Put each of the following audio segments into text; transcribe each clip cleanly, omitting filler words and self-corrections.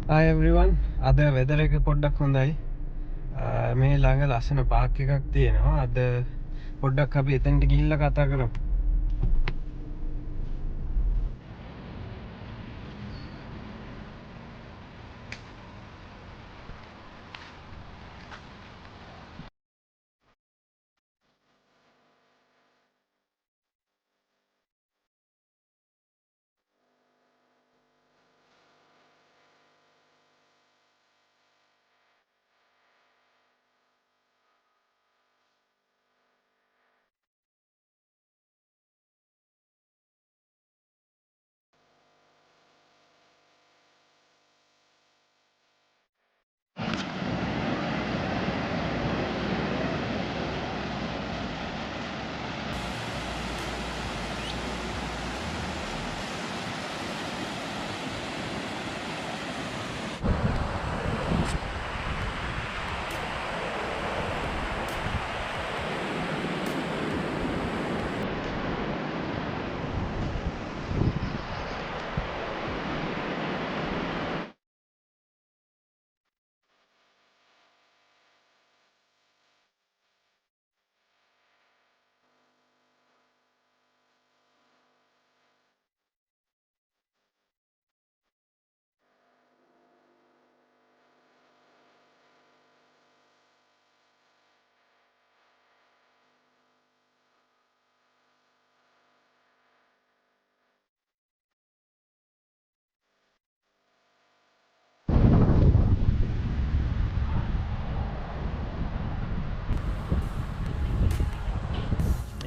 Hi everyone. අද වෙදර එක පොඩ්ඩක් හොඳයි. මේ ළඟ ලස්සන පාක් එකක් තියෙනවා. අද පොඩ්ඩක් අපි එතනට ගිහිල්ලා කතා කරමු.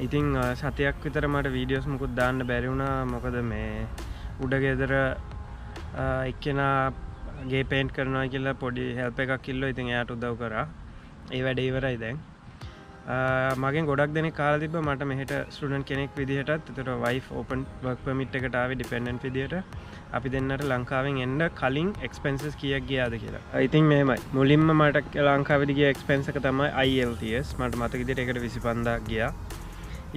ඉතින් සතියක් විතර මට වීඩියෝස් මුකුත් දාන්න බැරි වුණා. මොකද මේ උඩ ගෙදර එක්කෙනාගේ පේන්ට් කරනවා කියලා පොඩි හෙල්ප් එකක් ඉල්ලුවා. ඉතින් එයාට උදව් කරා. ඒ වැඩේ ඉවරයි දැන්. මගෙන් ගොඩක් දෙනෙක් කාලා තිබ්බා මට මෙහෙට ස්ටුඩන්ට් කෙනෙක් විදිහටත් ඒතර වයිෆ් ඕපන් වර්ක් පර්මිට් එකට ආවේ ඩිපෙන්ඩන්ට් විදිහට අපි දෙන්නට ලංකාවෙන් එන්න කලින් එක්ස්පෙන්සස් කීයක් ගියාද කියලා. ඉතින් මෙහෙමයි. මුලින්ම මට ලංකාවේදී ගිය එක්ස්පෙන්ස් එක තමයි IELTS. මට මතක විදිහට ඒකට 25000ක් ගියා.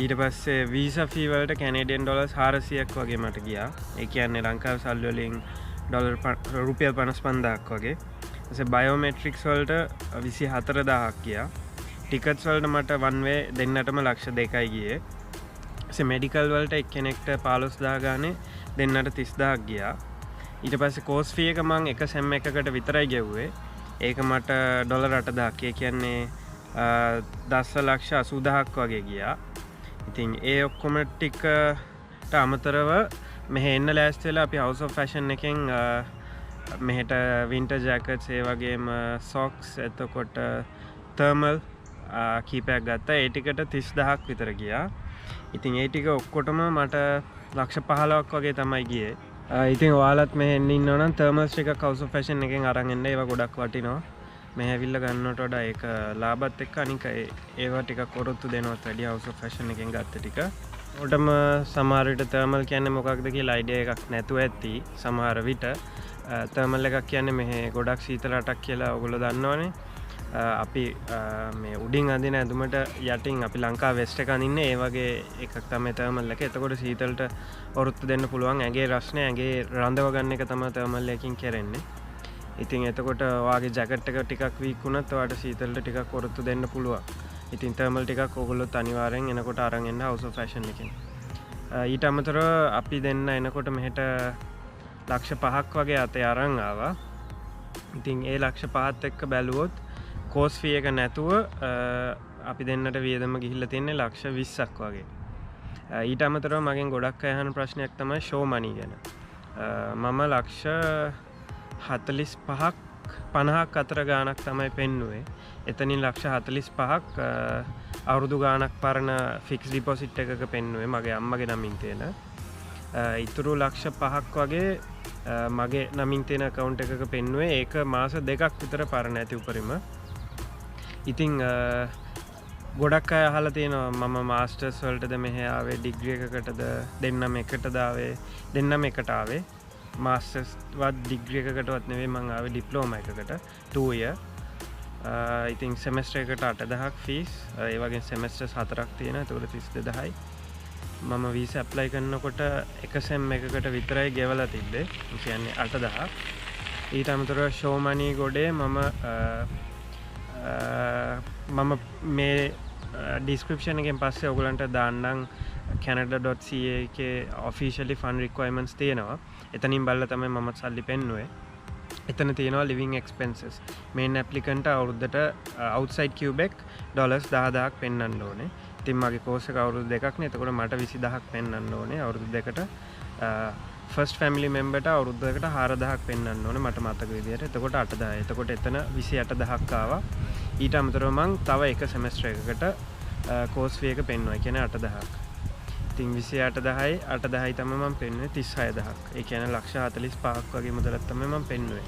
ඊට පස්සේ වීසා ෆී වලට කැනේඩියන් ඩොලර්ස් 400ක් වගේ මට ගියා. ඒ කියන්නේ ලංකාවේ සල්ලි වලින් රුපියල් 55000ක් වගේ. ඊපස්සේ බයෝමෙට්‍රික්ස් වලට 24000ක් ගියා. ටිකට්ස් වලට මට වන් වේ දෙන්නටම ලක්ෂ 2යි ගියේ. ඊපස්සේ මෙඩිකල් වලට එක්කෙනෙක්ට 15000 ගානේ දෙන්නට 30000ක් ගියා. ඊට පස්සේ කෝස් ෆී එක මම එක සෙම් එකකට විතරයි ගෙවුවේ. ඒක මට ඩොලර් 8000ක්. ඒ කියන්නේ 10,80,000ක් වගේ ගියා. ඉතින් ඒ ඔක්කොම ටිකට අමතරව මෙහෙ එන්න ලෑස්ති වෙලා අපි House of Fashion එකෙන් මෙහෙට වින්ටර් ජැකට්ස් ඒ වගේම සොක්ස් එතකොට තර්මල් කීපයක් ගත්තා. ඒ ටිකට 30000ක් විතර ගියා. ඉතින් ඒ ටික ඔක්කොටම මට ලක්ෂ 15ක් වගේ තමයි ගියේ. ඉතින් ඔයාලත් මෙහෙ එන්න ඉන්නවා නම් තර්මල්ස් ටිකක් House of Fashion එකෙන් අරන් එන්න. ඒවා ගොඩක් වටිනවා. මෙහෙ ඇවිල්ලා ගන්නවට වඩා ඒක ලාභත් එක්ක අනික ඒවා ටිකක් ඔරොත්තු දෙනවත් වැඩි House of Fashion එකෙන් ගත්ත ටික. ඔටම සමහර විට තර්මල් කියන්නේ මොකක්ද කියලා අයිඩියා එකක් නැතුව ඇති. සමහර විට තර්මල් එකක් කියන්නේ මෙහෙ ගොඩක් සීතල රටක් කියලා ඔයගොල්ලෝ දන්නවනේ. අපි මේ උඩින් අඳින ඇඳුමට යටින් අපි ලංකාව වෙස්ට් එක අඳින්නේ ඒ වගේ එකක් තමයි තර්මල් එක. එතකොට සීතලට ඔරොත්තු දෙන්න පුළුවන්. ඇඟේ රස්නේ ඇඟේ රඳව ගන්න එක තමයි තර්මල් එකකින් කරන්නේ. ඉතින් එතකොට ඔයාගේ ජැකට් එක ටිකක් වීක් වුණත් ඔයාට සීතලට ටිකක් ඔරොත්තු දෙන්න පුළුවන්. ඉතින් තර්මල් ටිකක් ඕගොල්ලොත් අනිවාර්යෙන් එනකොට අරන් එන්න House of Fashion එකෙන්. ඊට අමතරව අපි දෙන්න එනකොට මෙහෙට ලක්ෂ 5ක් වගේ අතේ අරන් ආවා. ඉතින් ඒ ලක්ෂ 5ත් එක්ක බැලුවොත් කෝස් ෆී එක නැතුව අපි දෙන්නට වියදම ගිහිල්ලා තියෙන්නේ ලක්ෂ 20ක් වගේ. ඊට අමතරව මගෙන් ගොඩක් අය අහන ප්‍රශ්නයක් තමයි ෂෝ මනි ගැන. මම ලක්ෂ 45ක් 50ක් අතර ගානක් තමයි පෙන්නුවේ. එතනින් ලක්ෂ 45ක් අවුරුදු ගානක් පරණ ෆික්ස් ඩිපොසිට් එකක පෙන්නුවේ මගේ අම්මගේ නමින් තියෙන. ඉතුරු ලක්ෂ 5ක් වගේ මගේ නමින් තියෙන account එකක පෙන්නුවේ. ඒක මාස 2ක් විතර පරණ ඇති උපරිම. ඉතින් ගොඩක් අය අහලා තියෙනවා මම මාස්ටර්ස් වලටද මෙහෙ ආවේ ඩිග්‍රී එකකටද දෙන්නම එකටද ආවේ දෙන්නම එකට ආවේ. මාස්ටර්ස් වත් ඩිග්‍රී එකකටවත් නෙවෙයි මම ආවේ ඩිප්ලෝමා එකකට 2 year. ඉතින් සෙමෙස්ටර් එකට 8000ක් ෆීස්. ඒ වගේ සෙමෙස්ටර්ස් 4ක් තියෙනවා. ඒකට 32000යි. මම වීසා ඇප්ලයි කරනකොට එක සෙම් එකකට විතරයි ගෙවලා තිබ්බේ. ඒ කියන්නේ 8000ක්. ඊට අමතරව ෂෝ මනී ගොඩේ මම මේ ඩිස්ක්‍රිප්ෂන් එකෙන් පස්සේ ඔයගලන්ට දාන්නම් canada.ca එකේ officially fund requirements තියෙනවා. එතනින් බලලා තමයි මම සල්ලි පෙන්නුවේ. එතන තියෙනවා living expenses. main applicant අවුරුද්දට outside Quebec $10,000ක් පෙන්වන්න ඕනේ. ඉතින් මගේ course එක අවුරුදු දෙකක් නේ. එතකොට මට 20000ක් පෙන්වන්න ඕනේ අවුරුදු දෙකට. first family member ට අවුරුද්දකට 4000ක් පෙන්වන්න ඕනේ මට මතක විදියට. එතකොට 8000. එතකොට එතන 28000ක් ආවා. ඊට අමතරව මං තව එක semester එකකට course fee එක පෙන්වුවා. ඒ කියන්නේ 8000ක්. ඉතින් 28000යි තමයි මම පෙන්නුවේ 36000ක්. ඒ කියන්නේ 145ක් වගේ මුදලක් තමයි මම පෙන්නුවේ.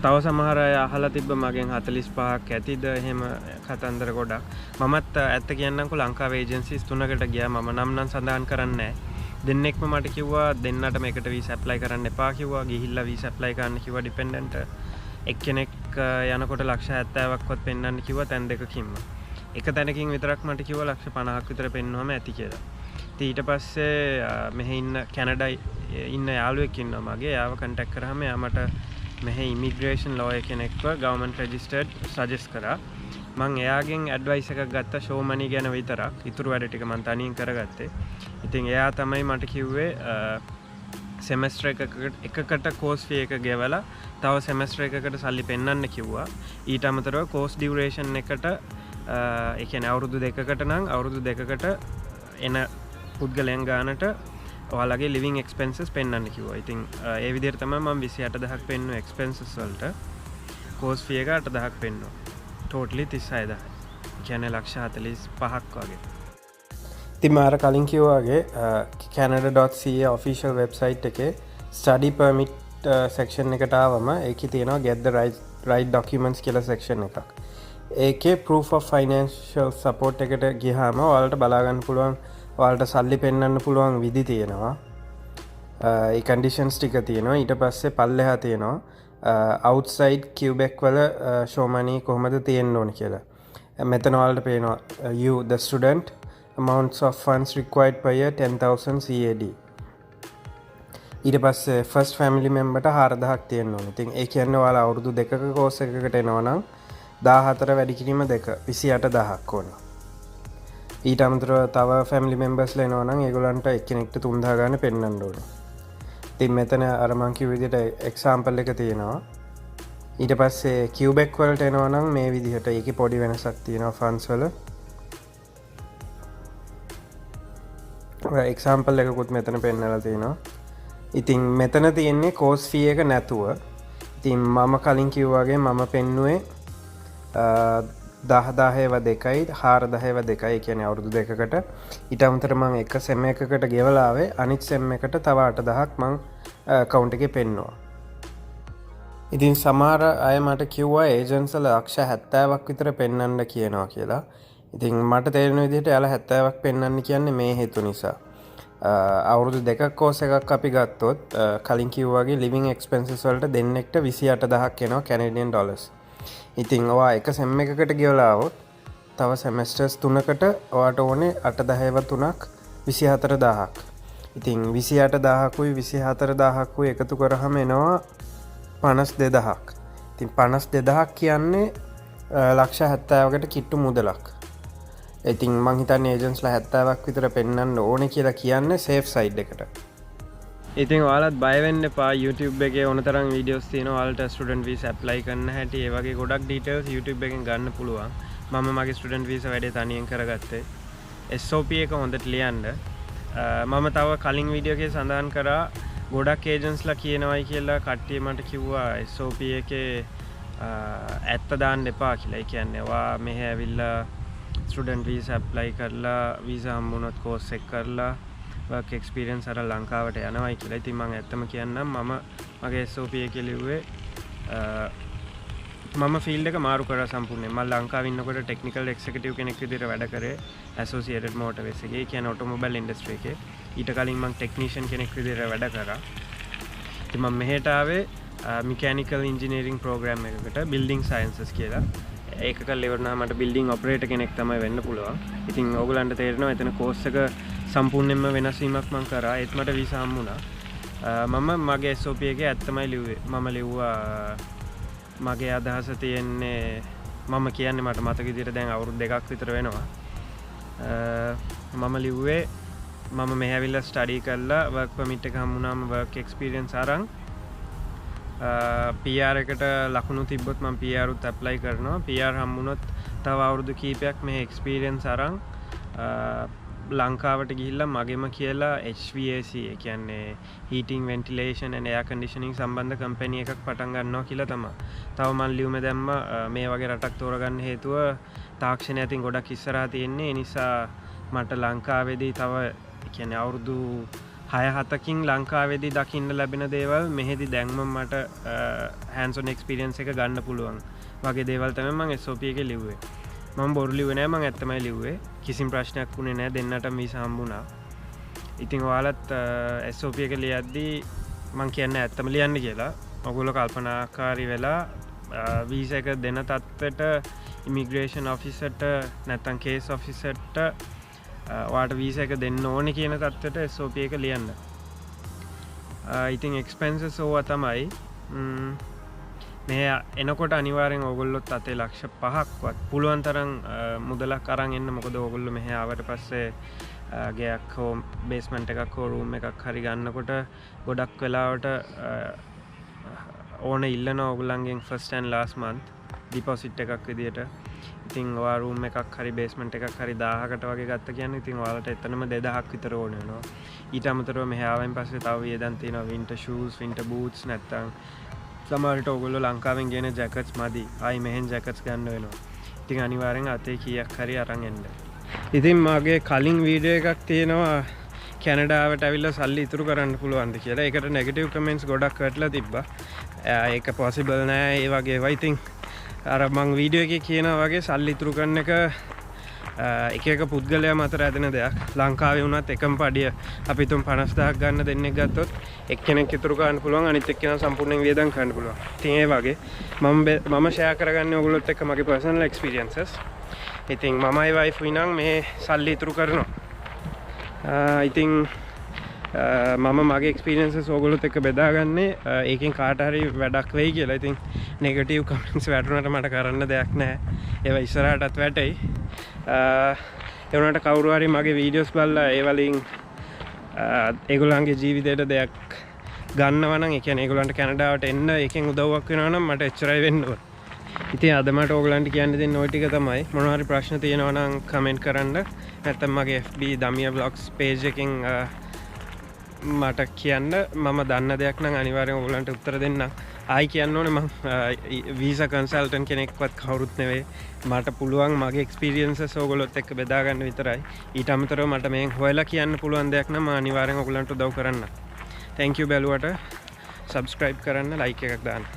තව සමහර අය අහලා තිබ්බ මගෙන් 45ක් ඇතිද එහෙම කතන්දර ගොඩක්. මමත් ඇත්ත කියන්නම්කෝ ලංකාවේ ඒජන්සිස් 3කට ගියා. මම නම් සඳහන් කරන්නේ නැහැ. දෙන්නෙක්ම මට කිව්වා දෙන්නටම එකට වීසා ඇප්ලයි කරන්න එපා කිව්වා. ගිහිල්ලා වීසා ඇප්ලයි කරන්න කිව්වා ඩිපෙන්ඩන්ට්. එක්කෙනෙක් යනකොට 70,000ක්වත් පෙන්වන්න කිව්වා තැන් දෙකකින්ම. එක තැනකින් විතරක් මට කිව්වා 50,000ක් විතර පෙන්වුවම ඇති කියලා. ඊට පස්සේ මෙහි ඉන්න කැනඩා ඉන්න යාළුවෙක් ඉන්නවා මගේ. එයාව කන්ටැක්ට් කරාම එයා මට මෙහි ඉමිග්‍රේෂන් ලෝයර් කෙනෙක්ව ගවර්න්මන්ට් රෙජිස්ටර්ඩ් සජෙස්ට් කරා. මං එයාගෙන් ඇඩ්වයිස් එකක් ගත්තා ෂෝ මනි ගැන විතරක්. ඉතුරු වැඩ ටික මං තනියෙන් කරගත්තේ. ඉතින් එයා තමයි මට කිව්වේ සෙමෙස්ටර් එකකට කෝස් ෆී එක ගෙවලා තව සෙමෙස්ටර් එකකට සල්ලි පෙන්වන්න කිව්වා. ඊට අමතරව කෝස් ඩියුරේෂන් එකට ඒ කියන්නේ අවුරුදු දෙකකට නම් අවුරුදු දෙකකට එන පුද්ගලයන් ගානට ඔයාලගේ living expenses පෙන්වන්න කිව්වා. ඉතින් ඒ විදිහට තමයි මම 28000ක් පෙන්නුවේ expenses වලට. course fee එක 8000ක් පෙන්නුවා. totally 36000. කියන්නේ 145ක් වගේ. ඉතින් මාර කලින් කිව්වා වගේ canada.ca official website එකේ study permit section එකට ආවම ඒකේ තියෙනවා get the right documents කියලා section එකක්. ඒකේ proof of financial support එකට ගියාම ඔයාලට බලා ගන්න පුළුවන් ඔයාලට සල්ලි පෙන්වන්න පුළුවන් විදි තියෙනවා. ඒ conditions ටික තියෙනවා. ඊට පස්සේ පල්ලෙහා තියෙනවා outside Quebec වල show money කොහොමද තියෙන්න ඕන කියලා. මෙතන ඔයාලට පේනවා you the student amounts of funds required per year 10,000 CAD. ඊට පස්සේ first family member ට 4000ක් තියෙන්න ඕන. ඉතින් ඒ කියන්නේ ඔයාලා අවුරුදු දෙකක course එකකට එනවා නම් 14 වැඩි කිරීම 2 28000ක් ඕන. ඊට අමතරව තව ෆැමිලි මෙම්බර්ස්ලා එනවා නම් ඒගොල්ලන්ට එක්කෙනෙක්ට 3000 ගන්න පෙන්වන්න ඕනේ. ඉතින් මෙතන අර මං කිව්ව විදිහට එක්සැම්පල් එක තියෙනවා. ඊට පස්සේ Quebec වලට එනවා නම් මේ විදිහට ඒකේ පොඩි වෙනසක් තියෙනවා funds වල. එක්සැම්පල් එකකුත් මෙතන පෙන්නලා තියෙනවා. ඉතින් මෙතන තියෙන්නේ course fee එක නැතුව. ඉතින් මම කලින් කිව්වා වගේ මම පෙන්නුවේ 10,000 4,000 කියන්නේ අවුරුදු දෙකකට. ඊට අමතරව මම එක සෙම් එකකට ගෙවලා ආවේ. අනිත් සෙම් එකට තව 8,000ක් මම account එකේ පෙන්නුවා. ඉතින් සමහර අය මට කිව්වා ඒජන්ට්ස්ලා 70,000ක් විතර පෙන්වන්න කියනවා කියලා. ඉතින් මට තේරෙන විදිහට එයාලා 70,000ක් පෙන්වන්න කියන්නේ මේ හේතු නිසා. අවුරුදු දෙකක් කෝස් එකක් අපි ගත්තොත් කලින් කිව්වා වගේ living expenses වලට දෙන්නෙක්ට 28,000ක් එනවා Canadian dollars. ඉතින් ඔයා එක සෙම් එකකට ගෙවලා આવොත් තව සෙමෙස්ටර්ස් 3කට ඔයාට ඕනේ 8,000 3ක් 24000ක්. ඉතින් 28000කුයි 24000කුයි එකතු කරාම එනවා 52000ක්. ඉතින් 52000ක් කියන්නේ 170,000කට කිට්ටු මුදලක්. ඉතින් මං හිතන්නේ ඒජන්ට්ස්ලා 70,000ක් විතර පෙන්වන්න ඕනේ කියලා කියන්නේ සේෆ් සයිඩ් එකට. ඉතින් ඔයාලත් බය වෙන්න එපා. YouTube එකේ ඕනතරම් වීඩියෝස් තියෙනවා. ඔයාලට ස්ටුඩන්ට් වීසා ඇප්ලයි කරන්න හැටි ඒ වගේ ගොඩක් ඩීටේල්ස් YouTube එකෙන් ගන්න පුළුවන්. මම මගේ ස්ටුඩන්ට් වීසා වැඩේ තනියෙන් කරගත්තේ. SOP එක හොඳට ලියන්න. මම තව කලින් වීඩියෝ එකේ සඳහන් කරා ගොඩක් ඒජන්ට්ස්ලා කියනවායි කියලා කට්ටිය මට කිව්වා SOP එකේ ඇත්ත දාන්න එපා කියලා. ඒ කියන්නේ ඔයා මෙහෙ ඇවිල්ලා ස්ටුඩන්ට් වීසා ඇප්ලයි කරලා වීසා හම්බුනොත් කෝස් එක කරලා work experience අර ලංකාවට යනවායි කියලා. ඉතින් මම ඇත්තම කියන්නම් මම මගේ SOP එකේ ලිව්වේ මම ෆීල්ඩ් එක මාරු කරා සම්පූර්ණයෙන්. මම ලංකාවේ ඉන්නකොට ටෙක්නිකල් එක්සිකියුටිව් කෙනෙක් විදිහට වැඩ කරේ ඇසෝසියේටඩ් මෝටර්ස් එකේ. ඒ කියන්නේ ඔටෝමොබයිල් ඉන්ඩස්ට්‍රි එකේ. ඊට කලින් මම ටෙක්නීෂියන් කෙනෙක් විදිහට වැඩ කරා. ඉතින් මම මෙහෙට ආවේ මෙකැනිකල් ඉන්ජිනියරින් ප්‍රෝග්‍රෑම් එකකට බිල්ඩින් සයන්සස් කියලා. ඒක කරලා ඉවරනා මට බිල්ඩින් ඔපරේටර් කෙනෙක් තමයි වෙන්න පුළුවන්. ඉතින් ඕගලන්ට තේරෙනවා එතන කෝස් එක සම්පූර්ණයෙන්ම වෙනස් වීමක් මම කරා. ඒත් මට වීසා හම්බුණා. මම මගේ SOP එකේ ඇත්තමයි ලිව්වේ. මම ලිව්වා මගේ අදහස තියෙන්නේ මම කියන්නේ මට මතක විදිහට දැන් අවුරුදු 2ක් විතර වෙනවා. මම ලිව්වේ මම මෙහෙ ඇවිල්ලා ස්ටඩි කරලා වර්ක් පර්මිට් එක හම්බුනාම වර්ක් එක්ස්පීරියන්ස් අරන් PR එකට ලකුණු තිබ්බොත් මම PR උත් ඇප්ලයි කරනවා. PR හම්බුනොත් තව අවුරුදු කීපයක් මෙහෙ එක්ස්පීරියන්ස් අරන් ලංකාවට ගිහිල්ලා මගෙම කියලා HVAC ඒ කියන්නේ heating ventilation and air conditioning සම්බන්ධ කම්පැනි එකක් පටන් ගන්නවා කියලා තමයි. තව මම ලියුමේ දැම්ම මේ වගේ රටක් තෝරගන්න හේතුව තාක්ෂණය අතින් ගොඩක් ඉස්සරහා තියෙන්නේ. ඒ නිසා මට ලංකාවේදී තව ඒ කියන්නේ අවුරුදු 6-7කින් ලංකාවේදී දකින්න ලැබෙන දේවල් මෙහෙදි දැන්ම මට hands on experience එක ගන්න පුළුවන් වගේ දේවල් තමයි මම SOP එකේ ලිව්වේ. මම බොරු ලිව්වේ නෑ, මම ඇත්තමයි ලිව්වේ. කිසිම ප්‍රශ්නයක් වුණේ නෑ, දෙන්නටම වීසා හම්බුණා. ඉතින් ඔයාලත් SOP එක ලියද්දී මම කියන්නේ ඇත්තම ලියන්න කියලා. ඔයගොල්ලෝ කල්පනාකාරී වෙලා වීසා එක දෙන තත්ත්වයට ඉමිග්‍රේෂන් ඔෆිසර්ට නැත්නම් කේස් ඔෆිසර්ට ඔයාට වීසා එක දෙන්න ඕනේ කියන තත්ත්වයට SOP එක ලියන්න. ඉතින් එක්ස්පෙන්සස් ඕවා තමයි. මේ එනකොට අනිවාර්යෙන් ඕගොල්ලොත් අතේ ලක්ෂ 5ක්වත් පුළුවන් තරම් මුදලක් අරන් එන්න. මොකද ඕගොල්ලෝ මෙහෙ ආවට පස්සේ ගයක් හෝ බේස්මන්ට් එකක් හෝ රූම් එකක් හරි ගන්නකොට ගොඩක් වෙලාවට ඕන ඉල්ලන ඕගොල්ලන්ගෙන් first and last month deposit එකක් විදියට. ඉතින් ඔයා රූම් එකක් හරි බේස්මන්ට් එකක් හරි 1000කට වගේ ගත්ත කියන්නේ ඉතින් ඔයාලට එතනම 2000ක් විතර ඕන වෙනවා. ඊට අමතරව මෙහෙ ආවෙන් පස්සේ තව වියදම් තියෙනවා. වින්ටර් ෂූස්, වින්ටර් බූට්ස් නැත්තම් සමහරට ඔයගොල්ලෝ ලංකාවෙන් ගෙන ජැකට්ස් මදි. ආයි මෙහෙන් ජැකට්ස් ගන්න වෙනවා. ඉතින් අනිවාර්යෙන් අතේ කීයක් හරි අරන් එන්න. ඉතින් මාගේ කලින් වීඩියෝ එකක් තියෙනවා කැනඩාවට ඇවිල්ලා සල්ලි ඉතුරු කරන්න පුළුවන්ද කියලා. ඒකට නෙගටිව් කමෙන්ට්ස් ගොඩක් වැටලා තිබ්බා. ඒක පොසිබල් නෑ ඒ වගේ ඒවා. ඉතින් අර මං වීඩියෝ එකේ කියනවා වගේ සල්ලි ඉතුරු කරන එක එක පුද්ගලයා මතර ඇදෙන දෙයක්. ලංකාවේ වුණත් එකම පඩිය අපි තුන් 50000ක් ගන්න දෙන්නෙක් ගත්තොත් එක්කෙනෙක් ඉතුරු කරන්න පුළුවන්, අනිත් එක්කෙනා සම්පූර්ණයෙන් වියදම් කරන්න පුළුවන්. ඉතින් ඒ වගේ මම ෂෙයා කරගන්නේ ඔයගොල්ලොත් එක්ක මගේ පර්සනල් එක්ස්පීරියන්සස්. ඉතින් මමයි වයිෆුයි නම් මේ සල්ලි ඉතුරු කරනවා. ඉතින් මම මගේ එක්ස්පීරියන්සස් ඕගොල්ලොත් එක්ක බෙදාගන්නේ ඒකෙන් කාට හරි වැඩක් වෙයි කියලා. ඉතින් නෙගටිව් කමෙන්ට්ස් වැටුණාට මට කරන්න දෙයක් නැහැ. ඒවා ඉස්සරහටත් වැටෙයි. ඒ වුණාට කවුරු හරි මගේ වීඩියෝස් බලලා ඒ වලින් ඒගොල්ලන්ගේ ජීවිතේට දෙයක් ගන්නවා නම්, ඒ කියන්නේ ඒගොල්ලන්ට කැනඩාවට එන්න ඒකෙන් උදව්වක් වෙනවා නම් මට එච්චරයි වෙන්න ඕන. ඉතින් අද මට ඕගොල්ලන්ට කියන්න දෙන්නේ ওই ටික තමයි. මොනවා හරි ප්‍රශ්න තියෙනවා නම් කමෙන්ට් කරන්න. නැත්නම් මගේ FB දමියා vlogs page එකෙන් මට කියන්න. මම දන්න දෙයක් නම් අනිවාර්යෙන් ඔයගොල්ලන්ට උත්තර දෙන්නම්. ආයි කියන්න ඕනේ මම වීසා කන්සල්ටන්ට් කෙනෙක්වත් කවුරුත් නෙවෙයි. මට පුළුවන් මගේ එක්ස්පීරියන්සස් ඔයගොල්ලොත් එක්ක බෙදා ගන්න විතරයි. ඊට අමතරව මට මේන් හොයලා කියන්න පුළුවන් දෙයක් නම් මම අනිවාර්යෙන් ඔයගොල්ලන්ට උදව් කරන්න. thank you බැලුවට. subscribe කරන්න, like එකක් දාන්න.